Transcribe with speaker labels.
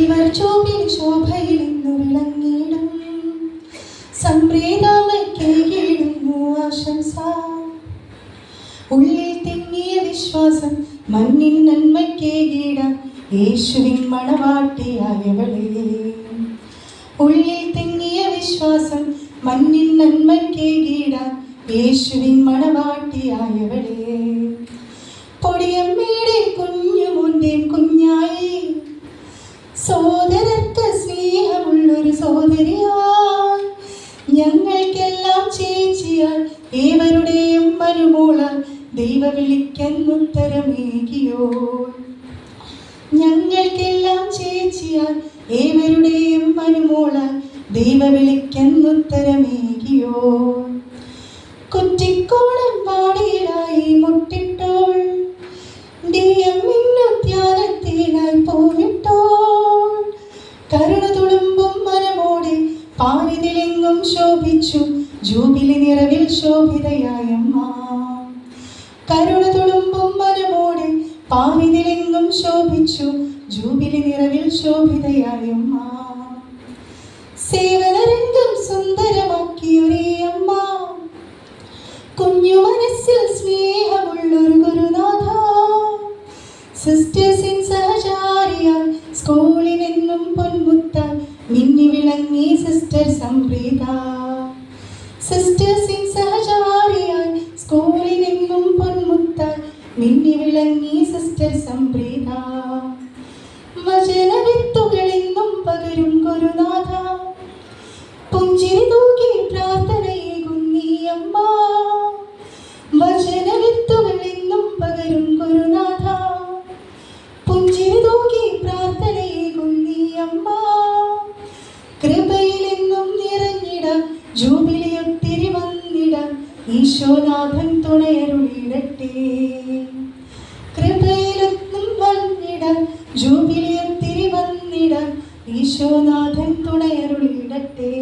Speaker 1: ഇവർ ചോപിൽ ശോഭയിൽ ഇന്നു വിളങ്ങിടും സംപ്രീതാമയ്ക്കേകിടുന്നു ആശംസ. ഉള്ളിൽ തിങ്ങിയ വിശ്വാസം മണ്ണിൻ നന്മയ്ക്കേകിടാൻ യേശുവിൻ മണവാട്ടിയായവളെ. ഉള്ളിൽ തിങ്ങിയ വിശ്വാസം മണ്ണിൻ നന്മയ്ക്കേകിടാൻ യേശുവിൻ മണവാട്ടിയായവളെ. പൊടിയമ്മയുടെ കുഞ്ഞുമോന്റെയും കുഞ്ഞായി സോദരർക്ക് സ്നേഹമുള്ളൊരു സോദരിയായി ഞങ്ങൾക്കെല്ലാം ചേച്ചിയാൽ ഏവരുടെയും മരുമോളാൽ ദൈവ വിളിക്കുന്നുത്തരമേകിയോ. ഞങ്ങൾക്കെല്ലാം ചേച്ചിയാൽ ഏവരുടെയും മരുമോളാൽ ദൈവ വിളിക്കുന്നുത്തരമേകിയോ. കുറ്റിക്കോളം പാടിയിലായി മുട്ടിട്ടോൾ ധ്യാനത്തിനായി പോവിട്ടോൾ കരുണ തുളുമ്പും മനമോടെ പാരിതിലെങ്ങും ശോഭിച്ചു ജൂബിലി നിറവിൽ ശോഭിതയായമ്മ. കരുണ തുളുമ്പും മനമോടെ പാരിതിലെങ്ങും ശോഭിച്ചു ജൂബിലി നിറവിൽ ശോഭിതയായമ്മ. സേവനരംഗം സുന്ദരമാക്കിയൊരേയമ്മ, കുഞ്ഞു മനസ്സിൽ സ്നേഹമുള്ളൊരു ഗുരുനാഥ. സിസ്റ്റേഴ്സിൻ സഹചാരിയാൽ സ്കൂളിനെന്നും പൊന്മുത്താൻ മിന്നി വിളങ്ങി സിസ്റ്റർ സംപ്രീത. സിസ്റ്റേഴ്സിൻ സഹചാരിയാൽ സ്കൂളിനെന്നും പൊന്മുത്താൻ മിന്നി വിളങ്ങി സിസ്റ്റർ സംപ്രീത. വചനവിത്തുകളെന്നും പകരും ഗുരുനാഥ, പുഞ്ചിരി തൂക്കി പ്രാർത്ഥനയേകുന്നീ അമ്മ. വചനവിത്തുകളെന്നും പകരും ഗുരുനാഥ, പുഞ്ചിരി തൂക്കി പ്രാർത്ഥനയേകുന്നീ അമ്മ. കൃപയിലെന്നും നിറഞ്ഞിടാൻ ജൂബിലി ഒത്തിരി വന്നിടാൻ ഈശോനാഥൻ തുണയരുളിയിടട്ടെ. കൃപയിലെന്നും വന്നിടാൻ ജൂബിലി ഒത്തിരി വന്നിടാൻ ഈശോനാഥൻ തുണയരുളിയിടട്ടെ.